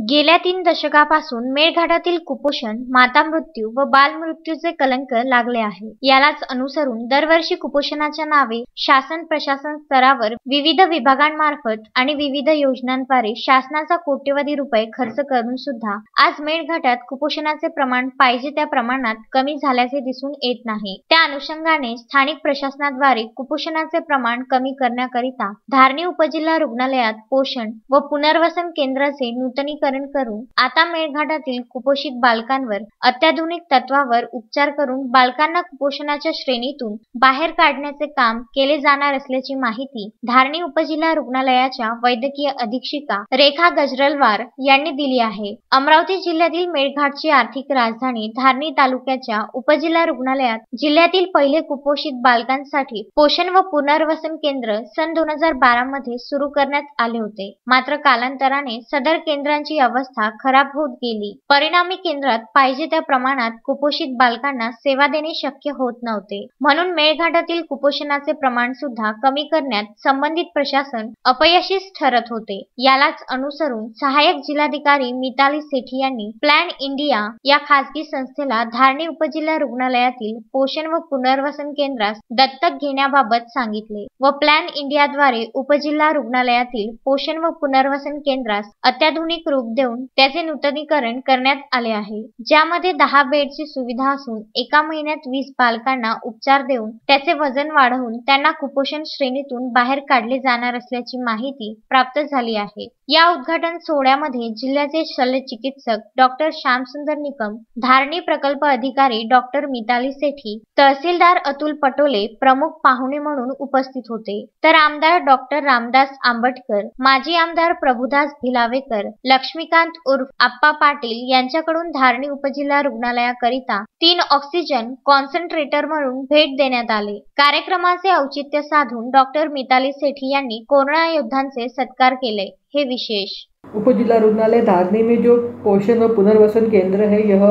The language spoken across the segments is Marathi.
गेल्या 3 दशकापासून मेळघाटातील कुपोषण, माता मृत्यू व बालमृत्यूचे कलंक लागले आहे. यालाच अनुसरून दरवर्षी कुपोषणाच्या नावे शासन प्रशासन स्तरावर विविध विभागांमार्फत आणि विविध योजनांद्वारे शासनाचा कोट्यवधी रुपये खर्च करून सुद्धा आज मेळघाटात कुपोषणाचे प्रमाण पाहिजे त्या प्रमाणात कमी झाल्याचे दिसून येत नाही. त्या अनुषंगाने स्थानिक प्रशासनाद्वारे कुपोषणाचे प्रमाण कमी करण्याकरिता धारणी उपजिल्हा रुग्णालयात पोषण व पुनर्वसन केंद्राचे नूतनीकरण करून आता मेळघाटातील कुपोषित बालकांवर अत्याधुनिक तत्वावर उपचार करून बालकांना कुपोषणाच्या श्रेणीतून बाहेर काढण्याचे काम केले जाणार असल्याची माहिती धारणी उपजिल्हा रुग्णालयाच्या वैद्यकीय अधीक्षिका रेखा गजरलवार यांनी दिली आहे. अमरावती जिल्ह्यातील मेळघाटची आर्थिक राजधानी धारणी तालुक्याच्या उपजिल्हा रुग्णालयात जिल्ह्यातील पहिले कुपोषित बालकांसाठी पोषण व पुनर्वसन केंद्र सन 2012 मध्ये सुरू करण्यात आले होते. मात्र कालांतराने सदर केंद्रांची अवस्था खराब होत गेली. परिणामी केंद्रात पाहिजे त्या प्रमाणात कुपोषित बालकांना सेवा देणे शक्य होत नव्हते. म्हणून मेळघाटातील कुपोषणाचे प्रमाण सुद्धा कमी करण्यात संबंधित प्रशासन अपयशीच ठरत होते. यालाच अनुसरून सहाय्यक जिल्हाधिकारी मिताली सेठी यांनी प्लॅन इंडिया या खासगी संस्थेला धारणी उपजिल्हा रुग्णालयातील पोषण व पुनर्वसन केंद्रास दत्तक घेण्याबाबत सांगितले व प्लॅन इंडियाद्वारे उपजिल्हा रुग्णालयातील पोषण व पुनर्वसन केंद्रास अत्याधुनिक रूप देऊन त्याचे नूतनीकरण करण्यात आले आहे. ज्यामध्ये 10 बेडची सुविधा असून एका महिन्यात 20 बालकांना उपचार देऊन त्याचे वजन वाढवून त्यांना कुपोषण श्रेणीतून बाहेर काढले जाणार असल्याची माहिती प्राप्त झाली आहे. या उद्घाटन सोहळ्यामध्ये जिल्ह्याचे शल्यचिकित्सक डॉक्टर श्यामसुंदर निकम, धारणी प्रकल्प अधिकारी डॉक्टर मिताली सेठी, तहसीलदार अतुल पटोले प्रमुख पाहुणे म्हणून उपस्थित होते. तर आमदार डॉक्टर रामदास आंबटकर, माजी आमदार प्रभुदास भिलावेकर, लक्ष्मीकांत उर्फ आप्पा पाटील यांच्याकडून धारणी उपजिल्हा रुग्णालयाकरिता 3 ऑक्सिजन कॉन्सन्ट्रेटर म्हणून भेट देण्यात आले. कार्यक्रमाचे औचित्य साधून डॉक्टर मिताली सेठी यांनी कोरोना योद्धांचे सत्कार केले. हे विशेष उपजिला रुग्णालय धारनी में जो पोषण और पुनर्वसन केंद्र है, यह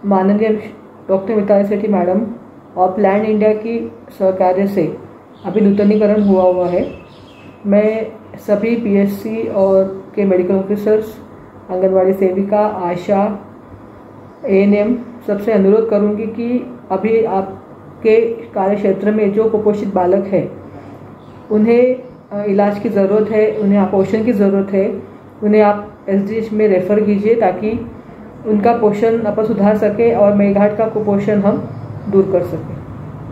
माननीय डॉक्टर मिताली सेठी मैडम और प्लान इंडिया की सहकार्य से अभी नूतनीकरण हुआ है। मैं सभी पीएचसी और के मेडिकल ऑफिसर्स, आंगनवाड़ी सेविका, आशा, एएनएम सबसे अनुरोध करूंगी कि अभी आपके कार्यक्षेत्र में जो कुपोषित बालक है उन्हें इलाज की ज़रूरत है, उन्हें पोषण की ज़रूरत है, उन्हें आप एसडीएच में रेफ़र कीजिए ताकि उनका पोषण अपन सुधार सके और मेळघाट का कुपोषण हम दूर कर सकें।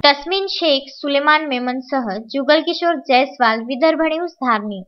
तस्मीन शेख, सुलेमान मेमनसह जुगल किशोर जयस्वाल, विदर्भ न्यूज, धारणी।